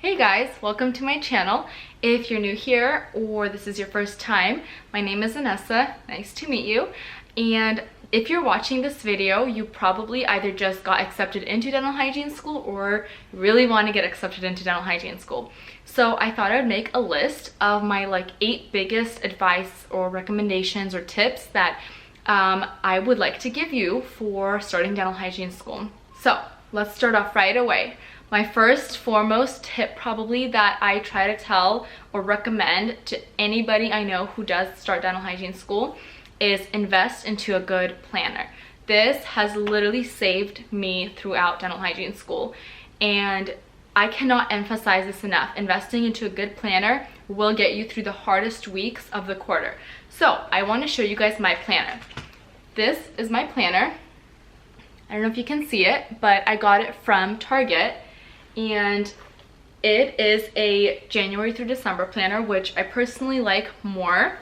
Hey guys, welcome to my channel. If you're new here or this is your first time, my name is Anessa. Nice to meet you. And if you're watching this video, you probably either just got accepted into dental hygiene school or really want to get accepted into dental hygiene school. So I thought I would make a list of my 8 biggest advice or recommendations or tips that I would like to give you for starting dental hygiene school. So let's start off right away. My first foremost tip probably that I try to tell or recommend to anybody I know who does start dental hygiene school is invest into a good planner. This has literally saved me throughout dental hygiene school, and I cannot emphasize this enough. Investing into a good planner will get you through the hardest weeks of the quarter. So I want to show you guys my planner. This is my planner. I don't know if you can see it, but I got it from Target. And it is a January through December planner, which I personally like more.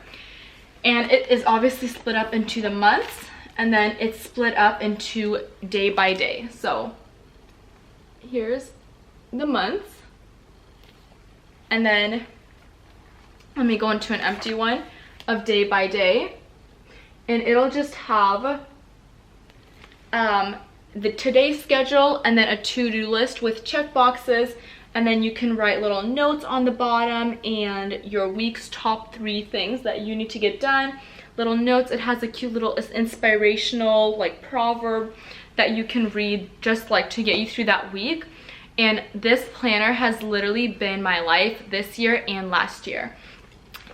And it is obviously split up into the months, and then it's split up into day by day. So here's the months. And then let me go into an empty one of day by day. And it'll just have the today's schedule and then a to-do list with check boxes, and then you can write little notes on the bottom and your week's top 3 things that you need to get done. Little notes. It has a cute little inspirational proverb that you can read just to get you through that week. And this planner has literally been my life this year and last year.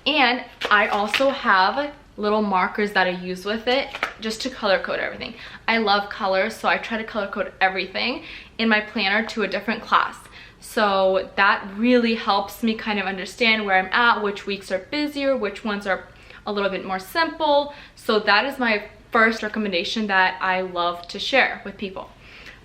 And I also have little markers that I use with it just to color code everything. I love colors, so I try to color code everything in my planner to a different class. So that really helps me kind of understand where I'm at, which weeks are busier, which ones are a little bit more simple. So that is my first recommendation that I love to share with people.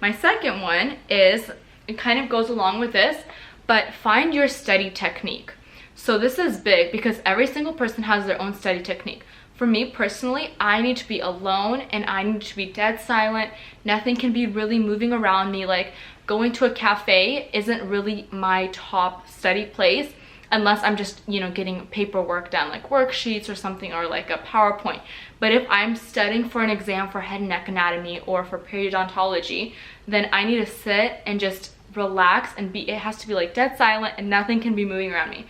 My second one is, it kind of goes along with this, but find your study technique. So this is big because every single person has their own study technique. For me personally, I need to be alone and I need to be dead silent. Nothing can be really moving around me. Going to a cafe isn't really my top study place unless I'm just, getting paperwork done, like worksheets or something, or a PowerPoint. But if I'm studying for an exam for head and neck anatomy or for periodontology, then I need to sit and just relax and it has to be dead silent and nothing can be moving around me.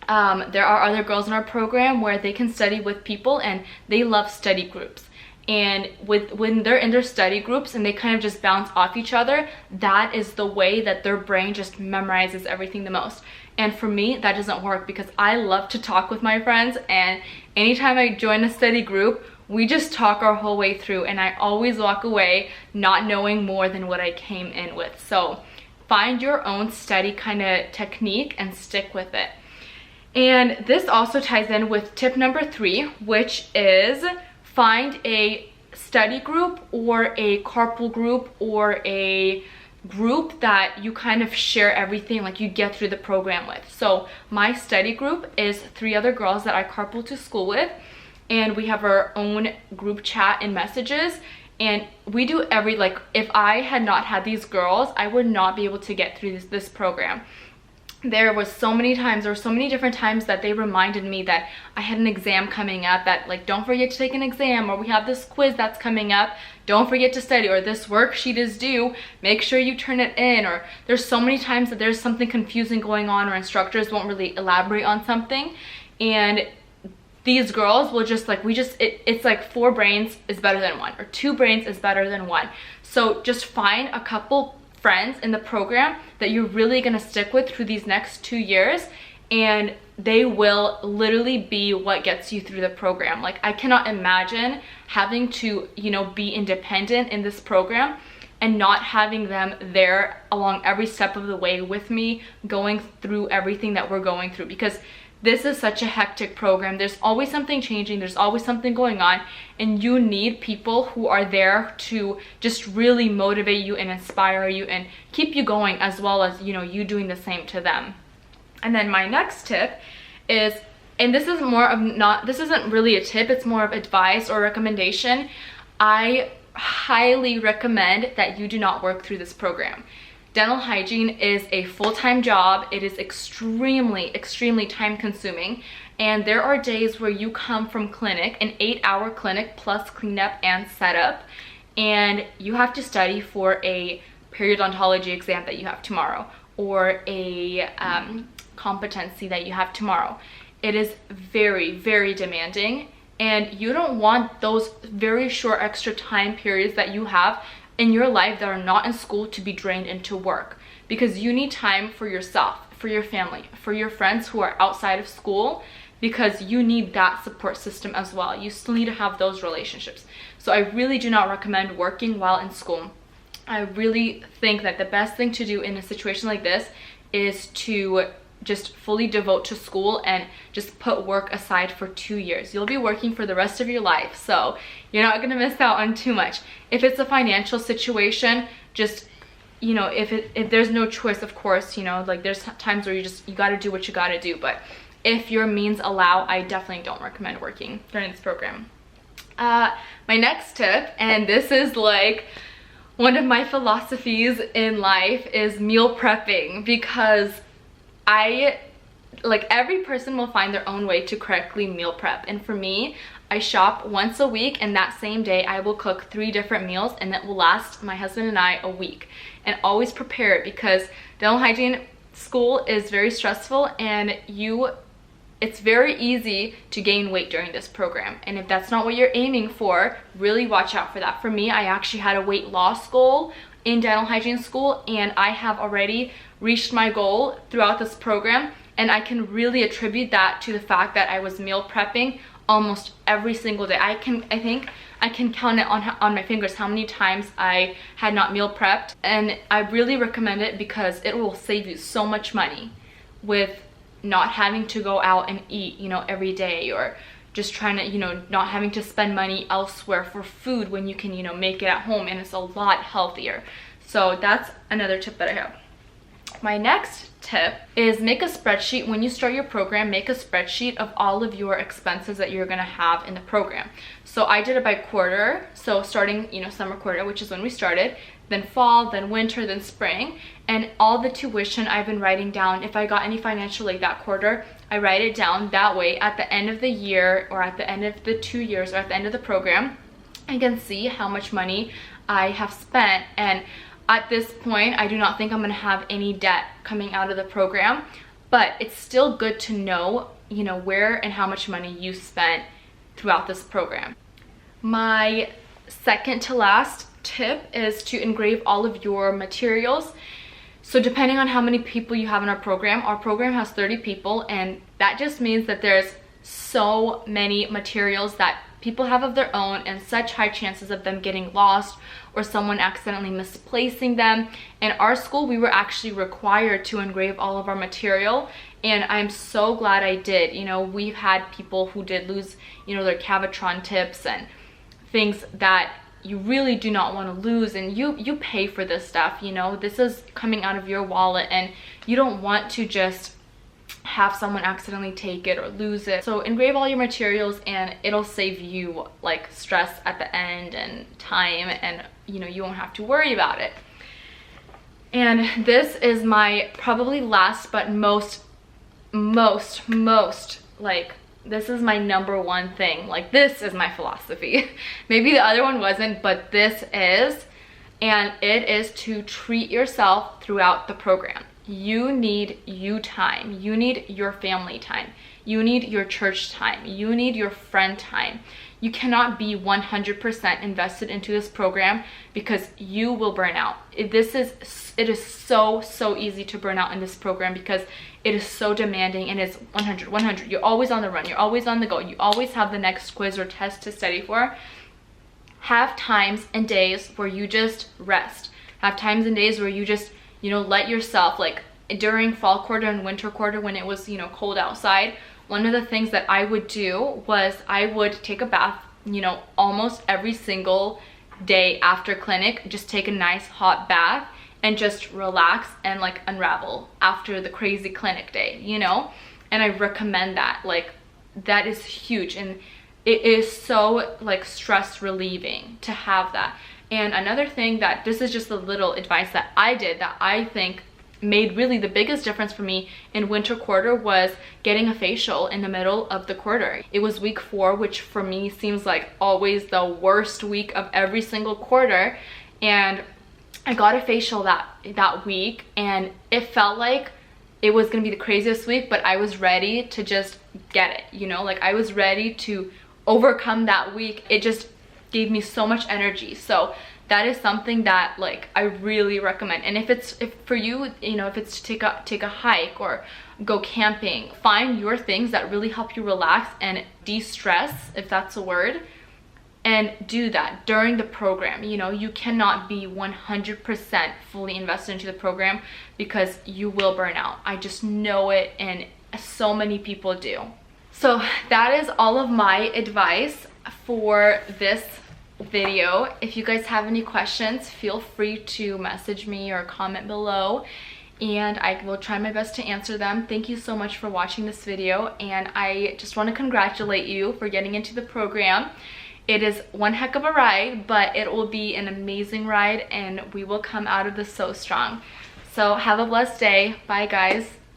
There are other girls in our program where they can study with people and they love study groups. And when they're in their study groups and they kind of just bounce off each other, that is the way that their brain just memorizes everything the most. And for me, that doesn't work because I love to talk with my friends, and anytime I join a study group, we just talk our whole way through, and I always walk away not knowing more than what I came in with. So find your own study kind of technique and stick with it. And this also ties in with tip number 3, which is find a study group or a carpool group or a group that you kind of share everything, you get through the program with. So my study group is 3 other girls that I carpool to school with, and we have our own group chat and messages. And we do if I had not had these girls, I would not be able to get through this program. There were so many different times that they reminded me that I had an exam coming up, that don't forget to take an exam, or we have this quiz that's coming up, don't forget to study, or this worksheet is due, make sure you turn it in. Or there's so many times that there's something confusing going on or instructors won't really elaborate on something, and these girls will just it's 4 brains is better than 1, or 2 brains is better than 1. So just find a couple friends in the program that you're really going to stick with through these next 2 years, and they will literally be what gets you through the program. I cannot imagine having to be independent in this program and not having them there along every step of the way with me, going through everything that we're going through, because this is such a hectic program. There's always something changing, there's always something going on, and you need people who are there to just really motivate you and inspire you and keep you going, as well as you doing the same to them. And then my next tip is, and this is this isn't really a tip, it's more of advice or recommendation. I highly recommend that you do not work through this program. dental hygiene is a full-time job. It is extremely time consuming. And there are days where you come from clinic, an 8-hour clinic plus cleanup and setup, and you have to study for a periodontology exam that you have tomorrow, or a competency that you have tomorrow. It is very demanding, and you don't want those very short extra time periods that you have in your life that are not in school to be drained into work, because you need time for yourself, for your family, for your friends who are outside of school, because you need that support system as well. You still need to have those relationships. So I really do not recommend working while in school. I really think that the best thing to do in a situation like this is to just fully devote to school and just put work aside for 2 years. You'll be working for the rest of your life, so you're not gonna miss out on too much. If it's a financial situation, just, you know, if there's no choice, of course, you know, like there's times where you gotta do what you gotta do, but if your means allow, I definitely don't recommend working during this program. My next tip, and this is like one of my philosophies in life, is meal prepping, because every person will find their own way to correctly meal prep. And for me, I shop once a week, and that same day I will cook 3 different meals, and that will last my husband and I a week. And always prepare it, because dental hygiene school is very stressful, and it's very easy to gain weight during this program. And if that's not what you're aiming for, really watch out for that. For me, I actually had a weight loss goal in dental hygiene school, and I have already reached my goal throughout this program, and I can really attribute that to the fact that I was meal prepping almost every single day. I think I can count it on my fingers how many times I had not meal prepped, and I really recommend it because it will save you so much money with not having to go out and eat, you know, every day, or just trying to, you know, not having to spend money elsewhere for food when you can, you know, make it at home, and it's a lot healthier. So that's another tip that I have. My next tip is make a spreadsheet. When you start your program, make a spreadsheet of all of your expenses that you're gonna have in the program. So I did it by quarter. So starting, you know, summer quarter, which is when we started, then fall, then winter, then spring, and all the tuition I've been writing down. If I got any financial aid that quarter, I write it down. That way, at the end of the year, or at the end of the 2 years, or at the end of the program, I can see how much money I have spent. And at this point, I do not think I'm going to have any debt coming out of the program, but it's still good to know, you know, where and how much money you spent throughout this program. My second to last tip is to engrave all of your materials. So depending on how many people you have in our program has 30 people, and that just means that there's so many materials that people have of their own, and such high chances of them getting lost or someone accidentally misplacing them. In our school, we were actually required to engrave all of our material, and I'm so glad I did. You know, we've had people who did lose, you know, their Cavitron tips and things that you really do not want to lose, and you pay for this stuff, you know. This is coming out of your wallet, and you don't want to just have someone accidentally take it or lose it. So engrave all your materials, and it'll save you like stress at the end and time, and you know, you won't have to worry about it. And this is my probably last but most like, this is my number one thing. Like, this is my philosophy. Maybe the other one wasn't, but this is, and it is to treat yourself throughout the program. You need you time. You need your family time. You need your church time. You need your friend time. You cannot be 100% invested into this program, because you will burn out. It is so easy to burn out in this program, because it is so demanding, and it's 100. You're always on the run. You're always on the go. You always have the next quiz or test to study for. Have times and days where you just rest. Have times and days where you just, you know, let yourself, like during fall quarter and winter quarter when it was, you know, cold outside, one of the things that I would do was I would take a bath, you know, almost every single day after clinic. Just take a nice hot bath and just relax and like unravel after the crazy clinic day, you know. And I recommend that. Like, that is huge, and it is so like stress relieving to have that. And another thing that, this is just a little advice that I did that I think made really the biggest difference for me in winter quarter, was getting a facial in the middle of the quarter. It was week 4, which for me seems like always the worst week of every single quarter, and I got a facial that week, and it felt like it was gonna be the craziest week, but I was ready to just get it, you know, like I was ready to overcome that week. It just gave me so much energy. So that is something that like I really recommend. And if for you, you know, if it's to take a hike or go camping, find your things that really help you relax and de-stress, if that's a word, and do that during the program. You know, you cannot be 100% fully invested into the program because you will burn out. I just know it, and so many people do. So that is all of my advice for this video. If you guys have any questions, feel free to message me or comment below, and I will try my best to answer them. Thank you so much for watching this video, and I just want to congratulate you for getting into the program. It is one heck of a ride, but it will be an amazing ride, and we will come out of this so strong. So have a blessed day. Bye guys.